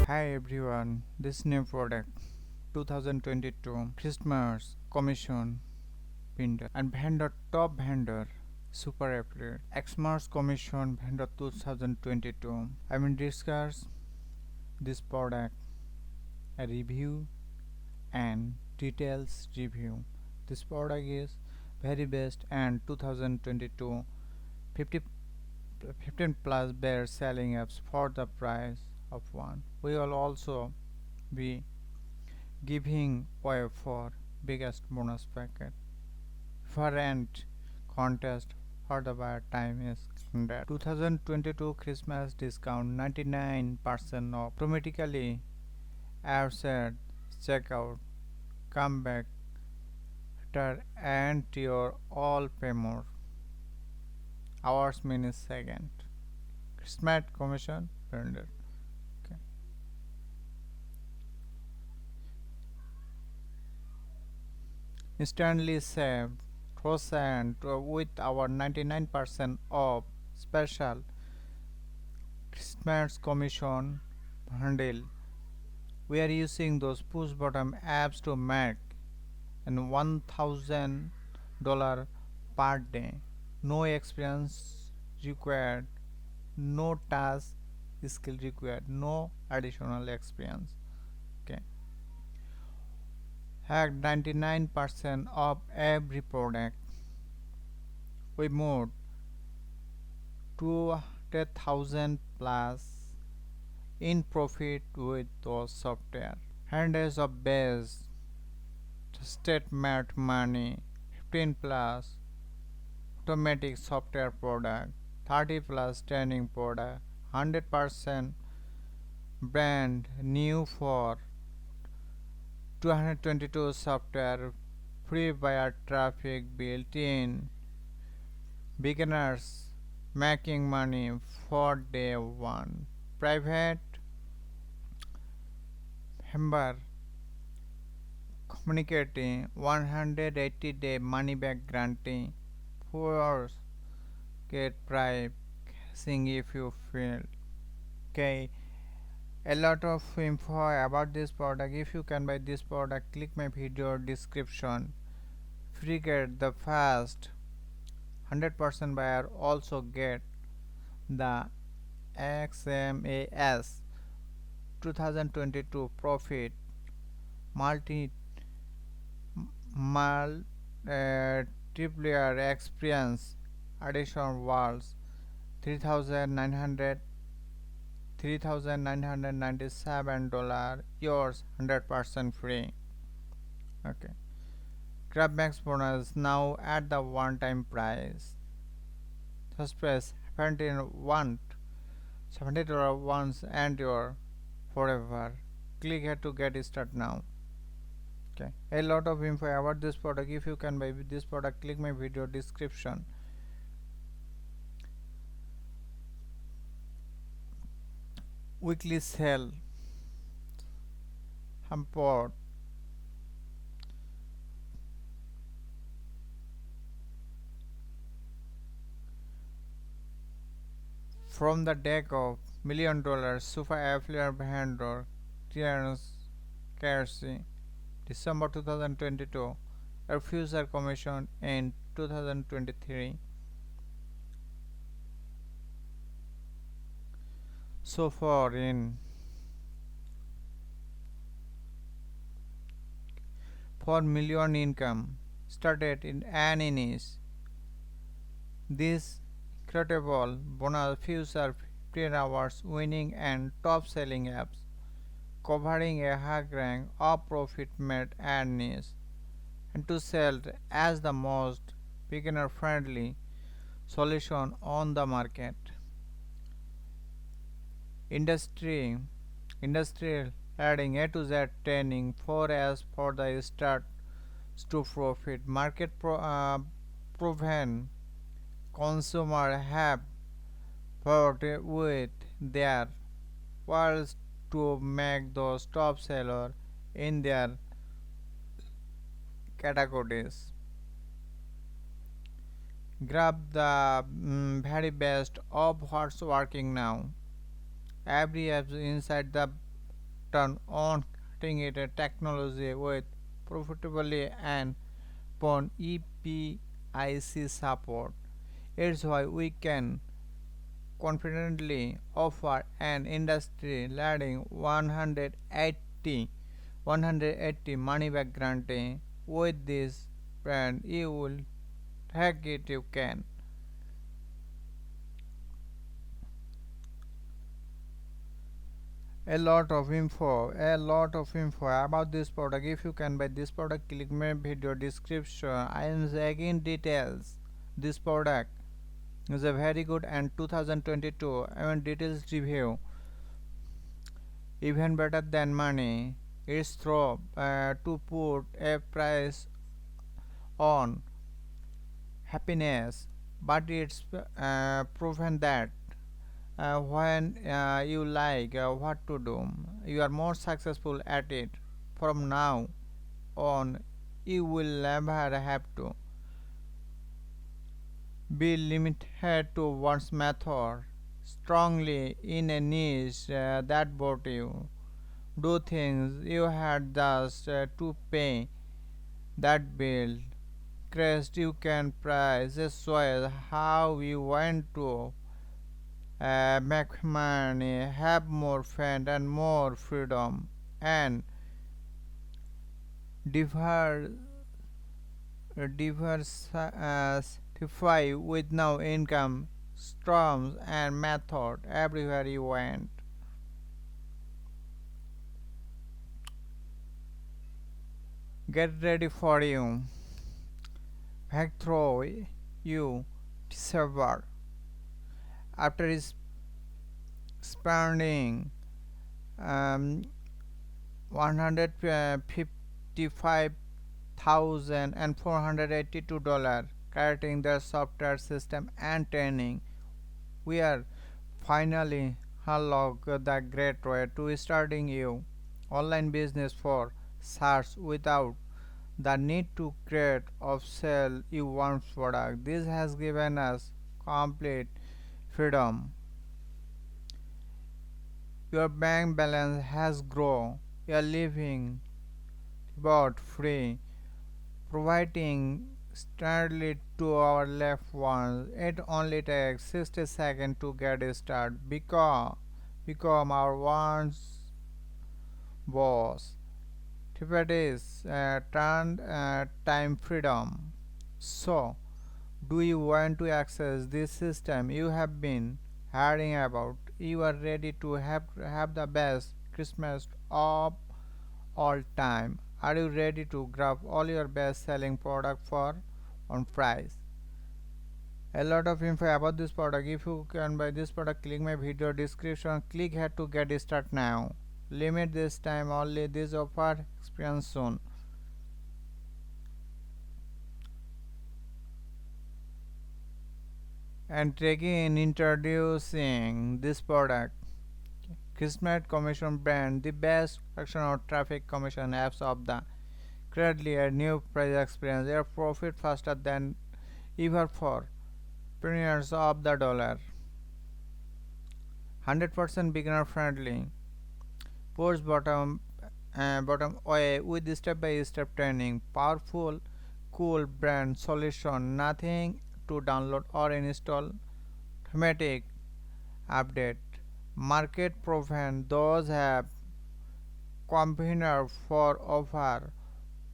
Hi everyone, this new product 2022 Christmas commission vendor and vendor top vendor super affiliate Xmas commission vendor 2022. I will discuss this product, a review and details review. This product is very best and 2022 15 plus bear selling apps for the price of one. We will also be giving away for biggest bonus packet. For end contest for the buyer time is 100. 2022 Christmas discount 99% off. Automatically outside checkout. Come back after and your all pay more. Hours minutes second. Christmas commission vendor. Okay. Instantly save % with our 99% off special Christmas commission bundle. We are using those push button apps to make and $1,000 per day. No experience required, no task skill required, no additional experience. Okay. Hack 99% of every product. We moved 200,000 plus in profit with those software. Hundreds of base statement money 15 plus automatic software product 30 plus training product 100% brand new for 222 software free buyer traffic built in beginners making money for day one private member communicating 180-day money back guarantee force get pricing if you feel. Okay, a lot of info about this product. If you can buy this product, click my video description. Free get the fast 100% buyer also get the Xmas 2022 profit multiplier experience additional walls 3,997 yours 100% free. Okay, grab max bonus now at the one time price. Just press $70 once and you're forever. Click here to get started now. Okay, a lot of info about this product. If you can buy this product, click my video description. Weekly sale import from the deck of $1 million super affiliate vendor clearance Kersey December 2022 a future commission in 2023. So far in 4 million income started in an inch. This incredible bonus future 15 hours winning and top selling apps covering a high rank of profit made and niche and to sell as the most beginner friendly solution on the market. Industrial adding A to Z training 4S for the start to profit market proven consumer have worked with their worlds to make those top seller in their categories. Grab the very best of what's working now. Every app inside the turn on cutting edge technology with profitably and upon EPIC support. It's why we can confidently offer an industry-leading 180 money-back guarantee. With this brand, you will take it you can. A lot of info about this product. If you can buy this product, click my video description. I am again details. This product is a very good and 2022 even details review even better than money. It's through to put a price on happiness, but it's proven that when you like what to do, you are more successful at it. From now on, you will never have to be limited to one's method strongly in a niche that brought you. Do things you had just to pay that bill. Crest you can price this choice how you want to make money, have more fun and more freedom, and diversify with no income streams and method everywhere you went. Get ready for you. Back through you December after spending 155,482 creating their software system and training. We are finally unlock the great way to starting you online business for SaaS without the need to create or sell you one product. This has given us complete freedom. Your bank balance has grown. You are living about free, providing steadily to our left ones. It only takes 60 seconds to get started. Become our one's boss. Tibet is turn time freedom. So, do you want to access this system you have been hearing about? You are ready to have the best Christmas of all time. Are you ready to grab all your best selling product for on price? A lot of info about this product. If you can buy this product, click my video description. Click here to get started now. Limit this time only. This offer experience soon. And again introducing this product. Christmas Commission brand, the best action or traffic commission apps of the currently a new price experience. Their profit faster than ever for pennies of the dollar. 100% beginner friendly. Post bottom way with step-by-step training. Powerful, cool brand solution. Nothing to download or install. Automatic update. Market proven. Those have competitor for over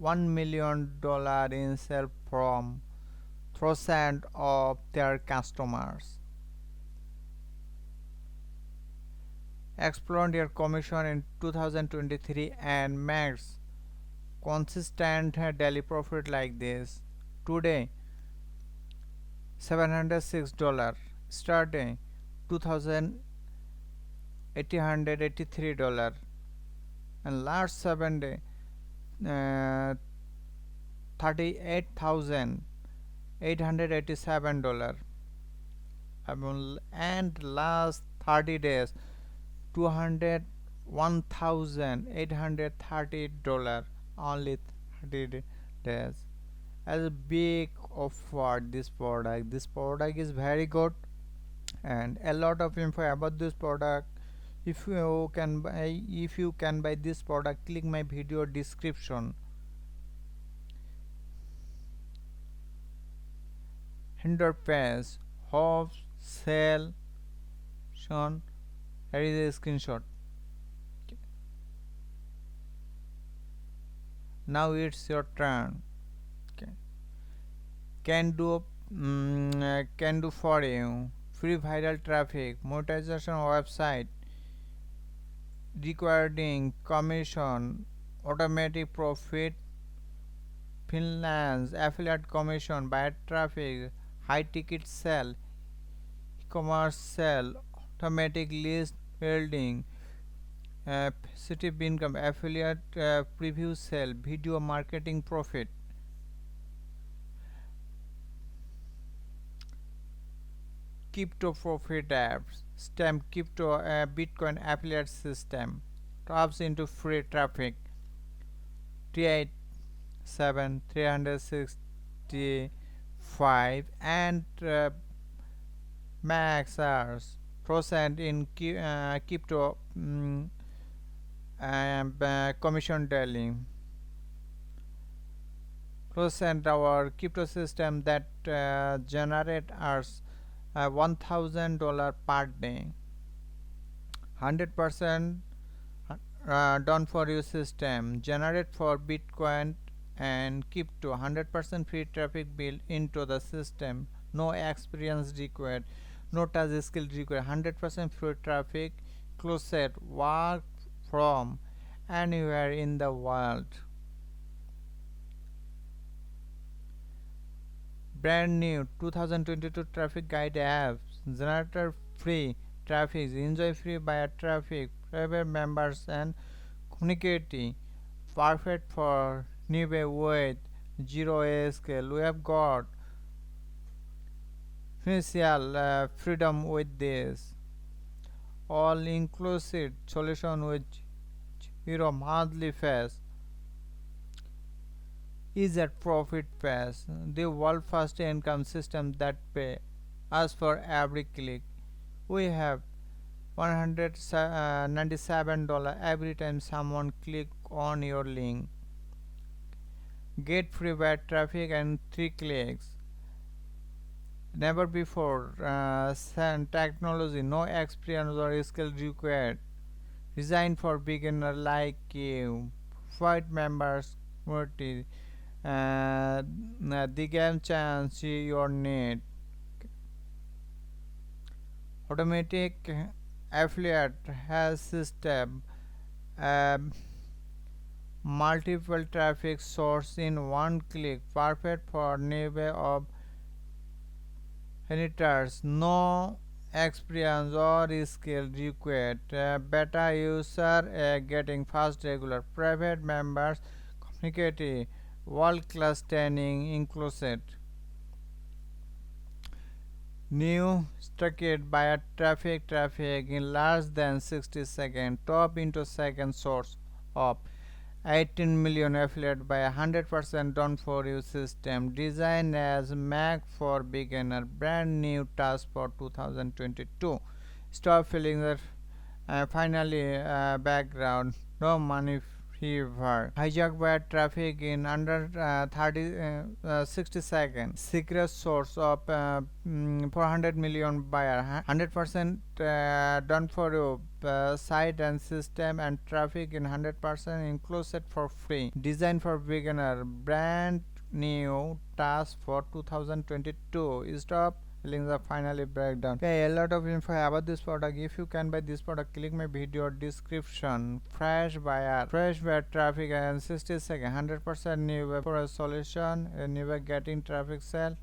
$1 million in sales from thousands of their customers. Explode their commission in 2023 and makes consistent daily profit like this. Today $706, starting 2,883, and last 7 day $38,887, and last 30 days $201,830, only 30 days. As a big offer this product is very good, and a lot of info about this product if you can buy this product, click my video description. Hinder page, hope, sell, shown. Here is a screenshot. Now it's your turn. Okay. Can do for you. Free viral traffic, monetization website, recording, commission, automatic profit, freelance, affiliate commission, buyer traffic, high ticket sell, e-commerce sell, automatic list building, passive income, affiliate preview sell, video marketing profit. Crypto profit apps, stamp crypto Bitcoin affiliate system, taps into free traffic, 385 and max hours percent in crypto commission daily. Percent our crypto system that generate us $1,000 per day. 100% done for you system generate for Bitcoin and crypto. 100% free traffic built into the system. No experience required. No touch skill required. 100% free traffic. Closet work from anywhere in the world. Brand new 2022 traffic guide apps, generator free traffic, enjoy free buyer traffic, private members and community, perfect for newbie with 0 scale. We have got financial freedom with this all inclusive solution with 0 monthly fees. Is at profit pass, the world first income system that pay us for every click. We have $197 every time someone click on your link. Get free web traffic and 3 clicks. Never before technology, no experience or skill required. Designed for beginner like you. White members community. The game chance your need. Automatic affiliate has system multiple traffic source in one click, perfect for newbie of editors. No experience or skill required. Beta user getting fast regular private members community. World-class training included. New structured by traffic in less than 60 seconds. Top into second source of 18 million affiliate by 100% done for you system. Designed as Mac for beginner. Brand new task for 2022. Stop filling the finally background. No money fever. Hijack bad traffic in under 60 seconds. Secret source of 400 million buyer. 100% done for you. Site and system and traffic in 100% included for free. Design for beginner. Brand new task for 2022. Stop links are finally breakdown. Okay, a lot of info about this product. If you can buy this product, click my video description. Fresh buyer traffic and 60 seconds, 100% new web for a solution. New web getting traffic sell.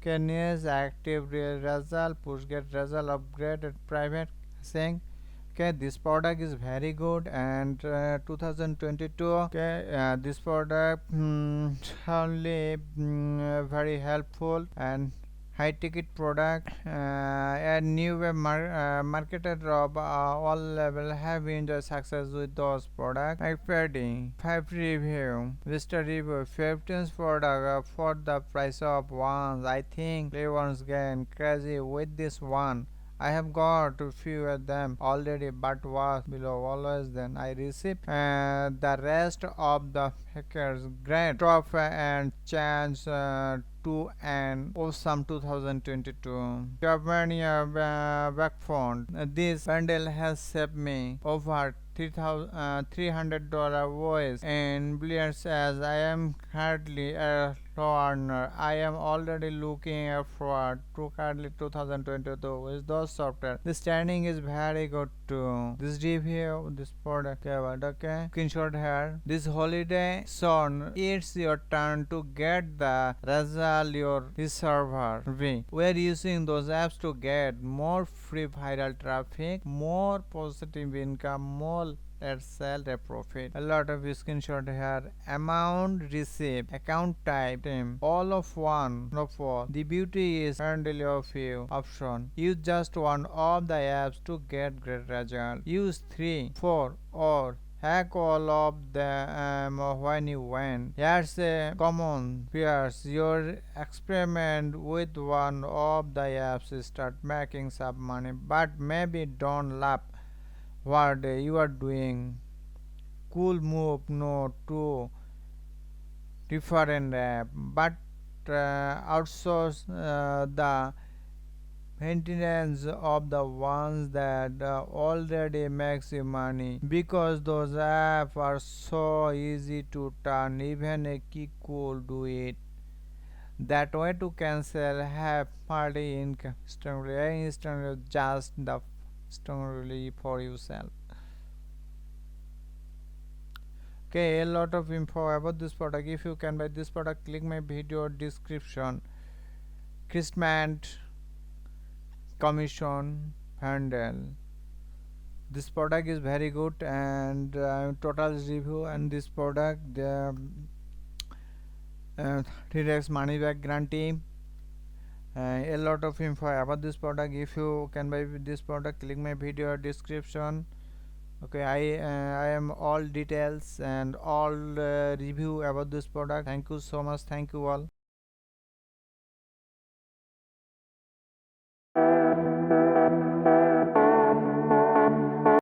Pennies active result, push get result, upgrade at private saying. Okay, this product is very good and 2022. Okay, this product only very helpful and high ticket product. And new web marketer of all level have enjoyed success with those products. Marketing 5 review, visitor review, 15 product for the price of one. I think everyone's getting crazy with this one. I have got a few of them already, but was below always. Then I received the rest of the hackers. Great trophy and chance to an awesome 2022 Germania backfond. This bundle has saved me over $300 voice in billions as I am currently a learner. I am already looking forward to currently 2022 with those software. The standing is very good too. This review, this product covered, okay? Screenshot here. This holiday son, it's your turn to get the result your server. We're using those apps to get more free viral traffic, more positive income, more let's sell the profit. A lot of screenshot here. Amount received, account type, team, all of one of all. The beauty is handle of you option. Use just one of the apps to get great result. Use 3, 4 or hack all of them when you win. Here's a common fears. Your experiment with one of the apps start making some money, but maybe don't laugh what you are doing. Cool move, no to different app, but outsource the maintenance of the ones that already makes you money, because those apps are so easy to turn. Even a key could do it. That way to cancel have party instantly just the instantly for yourself. Okay, a lot of info about this product. If you can buy this product, click my video description. Christmas commission handle. This product is very good, and total review and this product the 3x money back guarantee. A lot of info about this product. If you can buy this product, click my video description. Okay, I am all details and all review about this product. Thank you so much. Thank you all.